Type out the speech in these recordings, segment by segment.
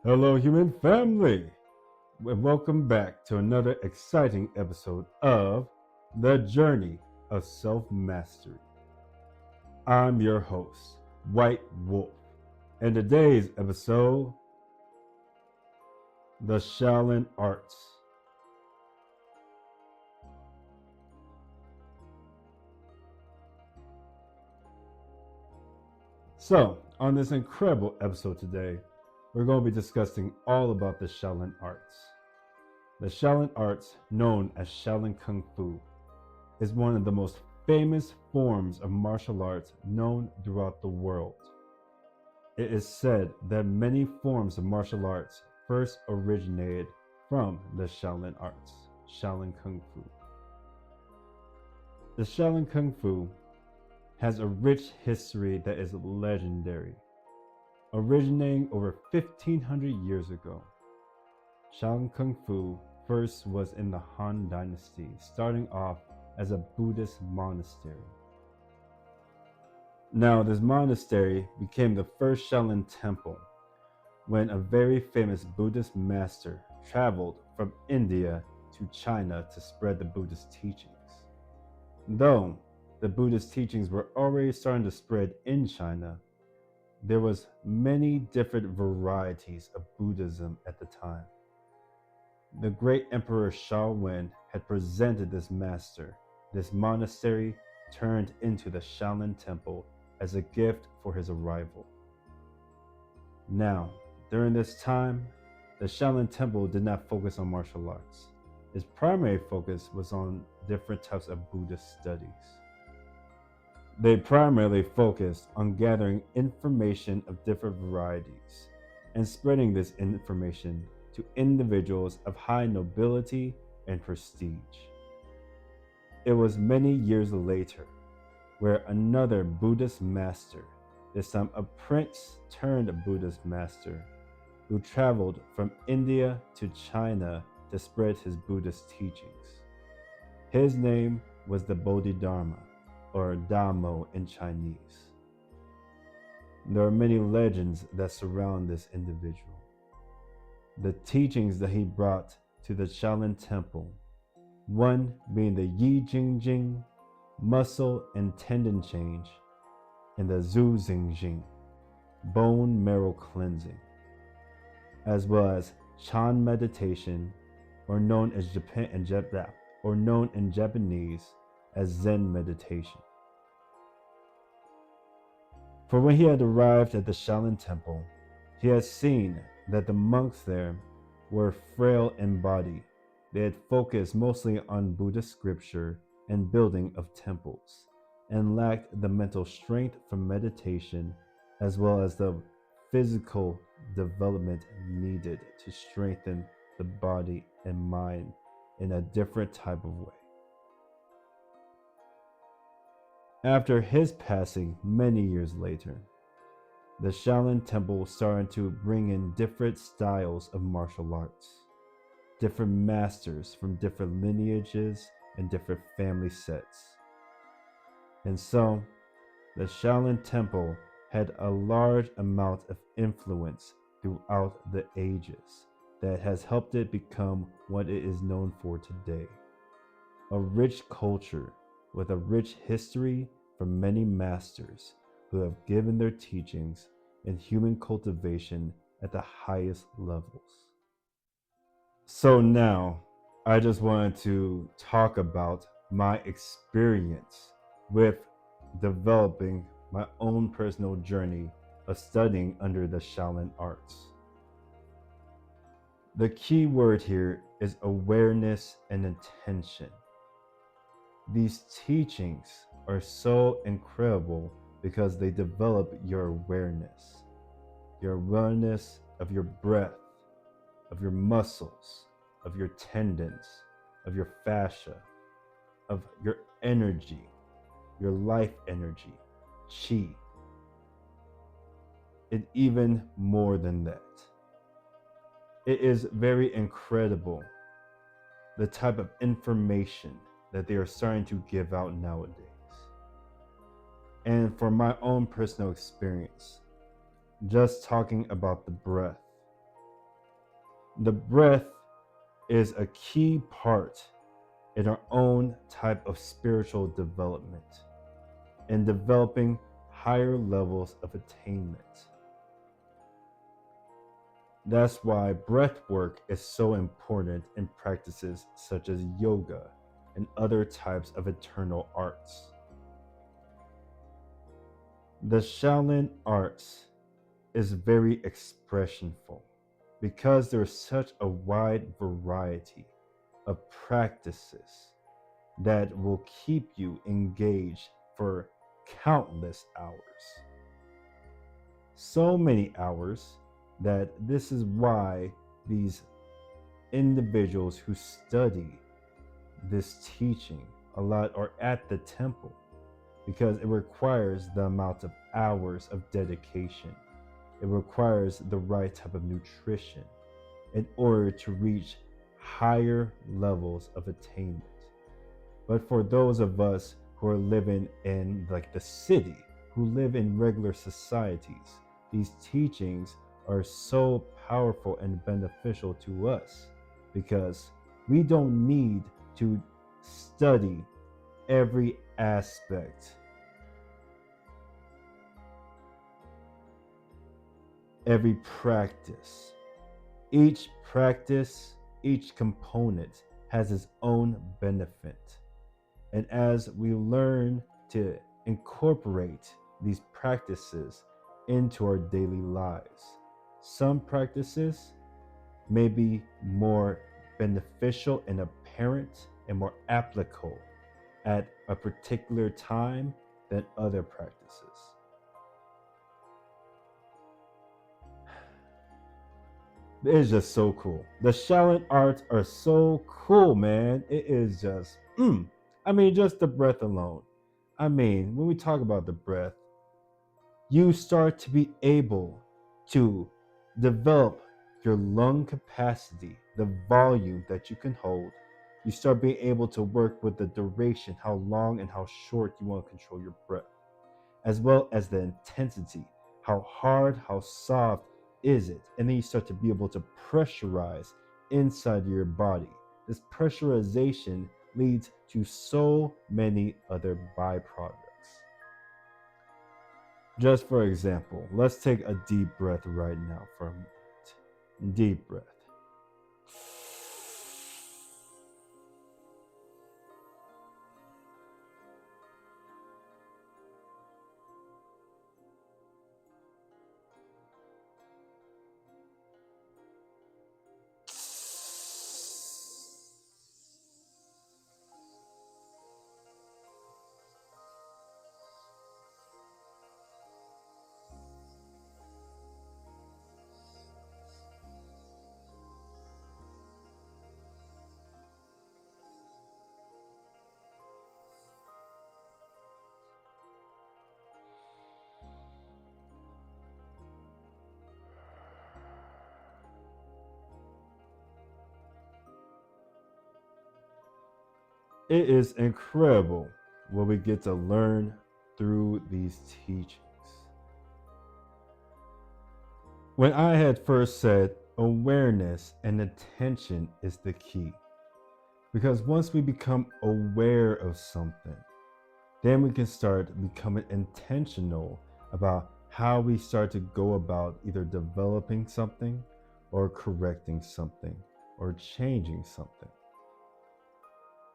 Hello, human family, and welcome back to another exciting episode of The Journey of Self Mastery. I'm your host, White Wolf, and today's episode, The Shaolin Arts. So, on this incredible episode today, we're going to be discussing all about the Shaolin Arts. The Shaolin Arts, known as Shaolin Kung Fu, is one of the most famous forms of martial arts known throughout the world. It is said that many forms of martial arts first originated from the Shaolin Arts, Shaolin Kung Fu. The Shaolin Kung Fu has a rich history that is legendary. Originating over 1500 years ago, Shaolin Kung Fu first was in the Han Dynasty, starting off as a Buddhist monastery. Now, this monastery became the first Shaolin temple when a very famous Buddhist master traveled from India to China to spread the Buddhist teachings. Though the Buddhist teachings were already starting to spread in China, there was many different varieties of Buddhism at the time. The great Emperor Shaolin had presented this master, this monastery turned into the Shaolin Temple as a gift for his arrival. Now, during this time, the Shaolin Temple did not focus on martial arts. Its primary focus was on different types of Buddhist studies. They primarily focused on gathering information of different varieties and spreading this information to individuals of high nobility and prestige. It was many years later where another Buddhist master, this time a prince turned a Buddhist master, who traveled from India to China to spread his Buddhist teachings. His name was the Bodhidharma, or Damo in Chinese. There are many legends that surround this individual. The teachings that he brought to the Shaolin Temple, one being the Yi Jing Jing, muscle and tendon change, and the Zhu Xing Jing, bone marrow cleansing, as well as Chan meditation, or known in Japanese as Zen meditation. For when he had arrived at the Shaolin Temple, he had seen that the monks there were frail in body. They had focused mostly on Buddhist scripture and building of temples, and lacked the mental strength for meditation as well as the physical development needed to strengthen the body and mind in a different type of way. After his passing many years later, the Shaolin Temple started to bring in different styles of martial arts, different masters from different lineages and different family sets. And so, the Shaolin Temple had a large amount of influence throughout the ages that has helped it become what it is known for today. A rich culture with a rich history from many masters who have given their teachings in human cultivation at the highest levels. So now, I just wanted to talk about my experience with developing my own personal journey of studying under the Shaolin Arts. The key word here is awareness and intention. These teachings are so incredible because they develop your awareness of your breath, of your muscles, of your tendons, of your fascia, of your energy, your life energy, chi, and even more than that. It is very incredible the type of information that they are starting to give out nowadays. And for my own personal experience, just talking about the breath, The breath is a key part in our own type of spiritual development and developing higher levels of attainment. That's why breath work is so important in practices such as yoga and other types of eternal arts. The Shaolin Arts is very expressionful because there's such a wide variety of practices that will keep you engaged for countless hours. So many hours that this is why these individuals who study this teaching a lot are at the temple, because it requires the amount of hours of dedication. It requires the right type of nutrition in order to reach higher levels of attainment. But for those of us who are living in like the city, who live in regular societies, these teachings are so powerful and beneficial to us because we don't need to study every aspect, every practice. Each practice, each component has its own benefit. And as we learn to incorporate these practices into our daily lives, some practices may be more beneficial and apparent and more applicable at a particular time than other practices. It's just so cool. The Shaolin arts are so cool, man. It is just, I mean, just the breath alone. I mean, when we talk about the breath, you start to be able to develop your lung capacity, the volume that you can hold. You start being able to work with the duration, how long and how short you want to control your breath, as well as the intensity, how hard, how soft is it? And then you start to be able to pressurize inside your body. This pressurization leads to so many other byproducts. Just for example, let's take a deep breath right now for a moment. Deep breath. It is incredible what we get to learn through these teachings. When I had first said awareness and attention is the key, because once we become aware of something, then we can start becoming intentional about how we start to go about either developing something or correcting something or changing something.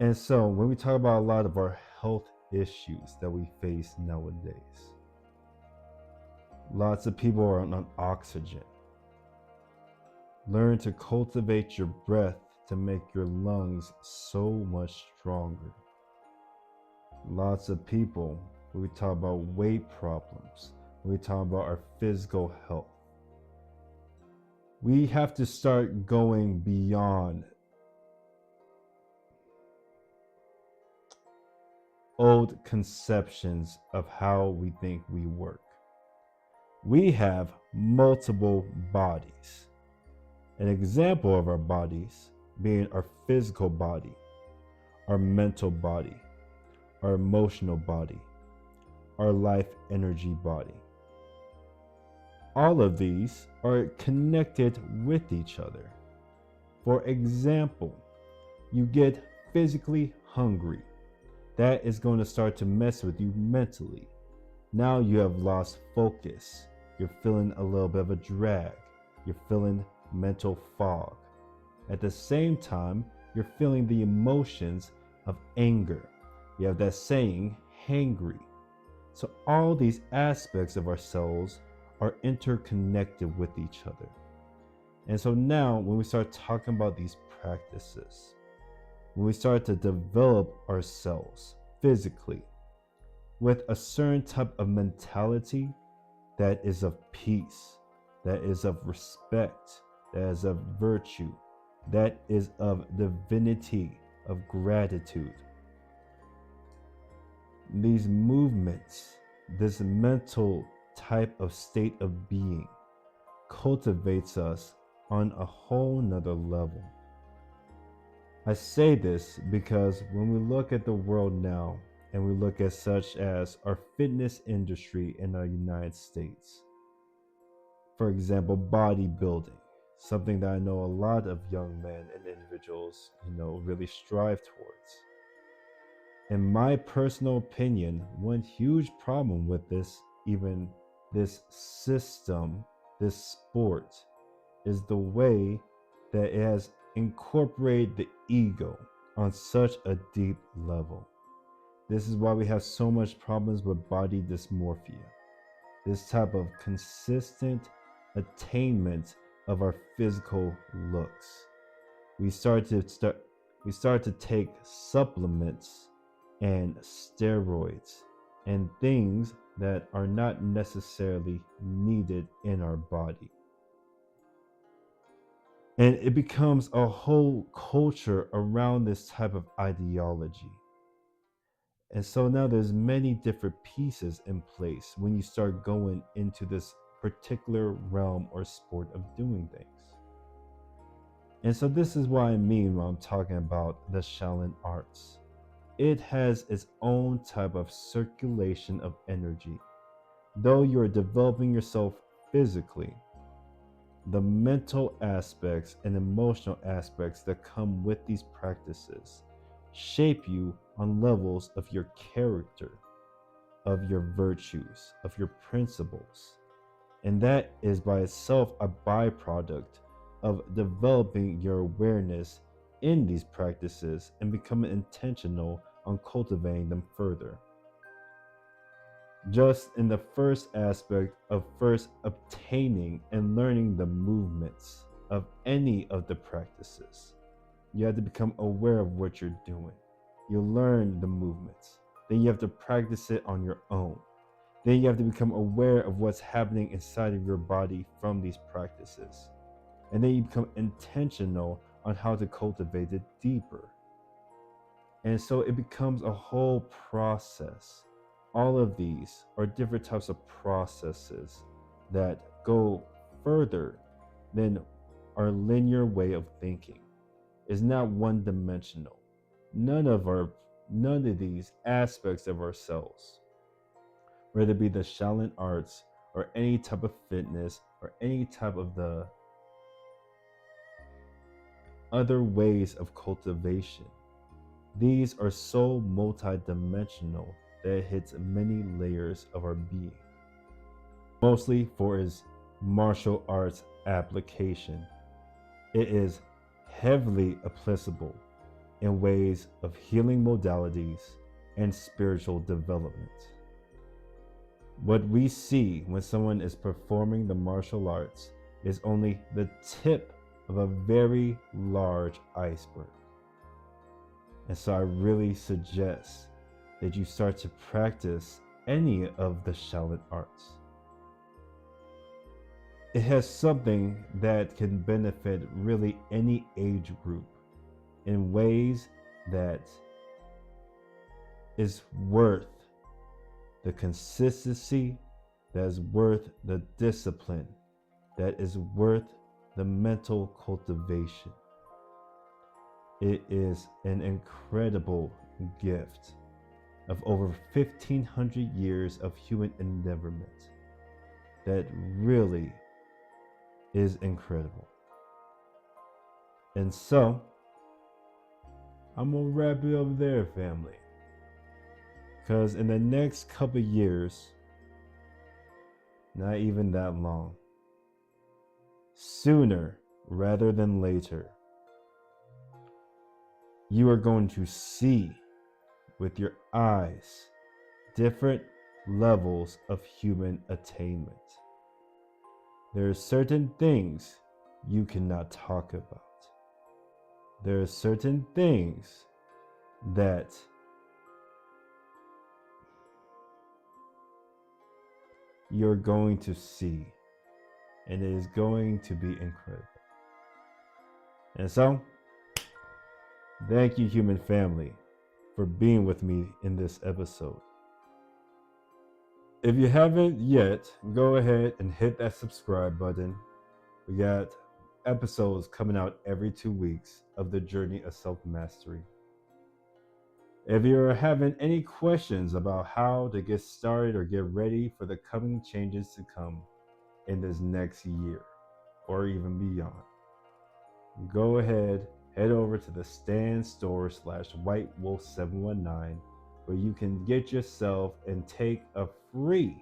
And so when we talk about a lot of our health issues that we face nowadays, lots of people are on oxygen. Learn to cultivate your breath to make your lungs so much stronger. Lots of people, when we talk about weight problems, when we talk about our physical health, we have to start going beyond old conceptions of how we think we work. We have multiple bodies. An example of our bodies being our physical body, our mental body, our emotional body, our life energy body. All of these are connected with each other. For example, you get physically hungry. That is going to start to mess with you mentally. Now you have lost focus. You're feeling a little bit of a drag. You're feeling mental fog. At the same time, you're feeling the emotions of anger. You have that saying, hangry. So all these aspects of ourselves are interconnected with each other. And so now when we start talking about these practices, when we start to develop ourselves physically with a certain type of mentality that is of peace, that is of respect, that is of virtue, that is of divinity, of gratitude. These movements, this mental type of state of being, cultivates us on a whole nother level. I say this because when we look at the world now and we look at such as our fitness industry in the United States, for example, bodybuilding, something that I know a lot of young men and individuals, really strive towards. In my personal opinion, one huge problem with this system, this sport, is the way that it has incorporated the ego on such a deep level. This is why we have so much problems with body dysmorphia. This type of consistent attainment of our physical looks. We start to take supplements and steroids and things that are not necessarily needed in our body. And it becomes a whole culture around this type of ideology. And so now there's many different pieces in place when you start going into this particular realm or sport of doing things. And so this is what I mean when I'm talking about the Shaolin Arts. It has its own type of circulation of energy. Though you're developing yourself physically, the mental aspects and emotional aspects that come with these practices shape you on levels of your character, of your virtues, of your principles. And that is by itself a byproduct of developing your awareness in these practices and becoming intentional on cultivating them further. Just in the first aspect of first obtaining and learning the movements of any of the practices, you have to become aware of what you're doing. You learn the movements. Then you have to practice it on your own. Then you have to become aware of what's happening inside of your body from these practices. And then you become intentional on how to cultivate it deeper. And so it becomes a whole process. All of these are different types of processes that go further than our linear way of thinking. It's not one dimensional. None of these aspects of ourselves, whether it be the Shaolin Arts or any type of fitness or any type of the other ways of cultivation, these are so multidimensional that it hits many layers of our being. Mostly for its martial arts application, it is heavily applicable in ways of healing modalities and spiritual development. What we see when someone is performing the martial arts is only the tip of a very large iceberg. And so I really suggest that you start to practice any of the Shaolin Arts. It has something that can benefit really any age group in ways that is worth the consistency, that is worth the discipline, that is worth the mental cultivation. It is an incredible gift of over 1,500 years of human endeavorment that really is incredible. And so, I'm going to wrap it up there, family. Because in the next couple years, not even that long, sooner rather than later, you are going to see with your eyes different levels of human attainment. There are certain things you cannot talk about. There are certain things that you're going to see, and it is going to be incredible. And so, thank you, human family, for being with me in this episode. If you haven't yet, go ahead and hit that subscribe button. We got episodes coming out every 2 weeks of the journey of self-mastery. If you're having any questions about how to get started or get ready for the coming changes to come in this next year or even beyond, go ahead, head over to the Stand Store /WhiteWolf719 where you can get yourself and take a free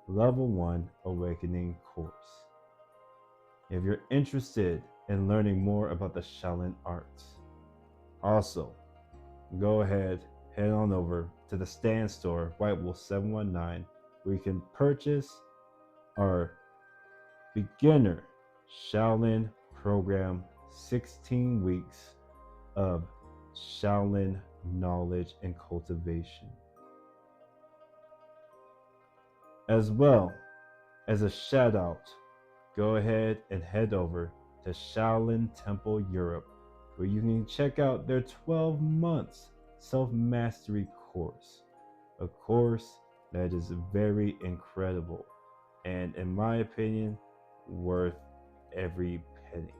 Lv1 Awakening course. If you're interested in learning more about the Shaolin Arts, also go ahead, head on over to the Stand Store WhiteWolf719 where you can purchase our beginner Shaolin program, 16 weeks of Shaolin knowledge and cultivation. As well as a shout out, go ahead and head over to Shaolin Temple Europe where you can check out their 12 months self-mastery course. A course that is very incredible and, in my opinion, worth every penny.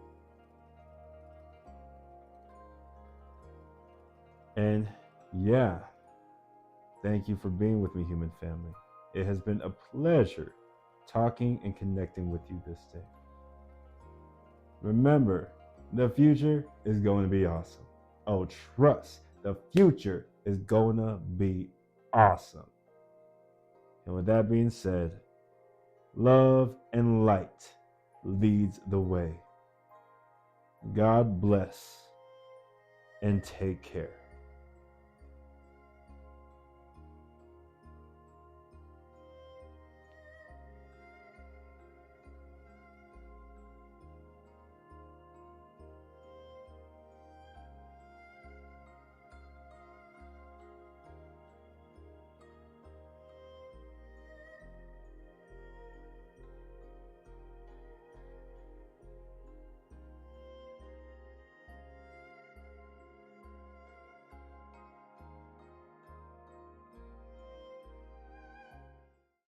And yeah, thank you for being with me, human family. It has been a pleasure talking and connecting with you this day. Remember, the future is going to be awesome. Oh, trust, the future is going to be awesome. And with that being said, love and light leads the way. God bless and take care.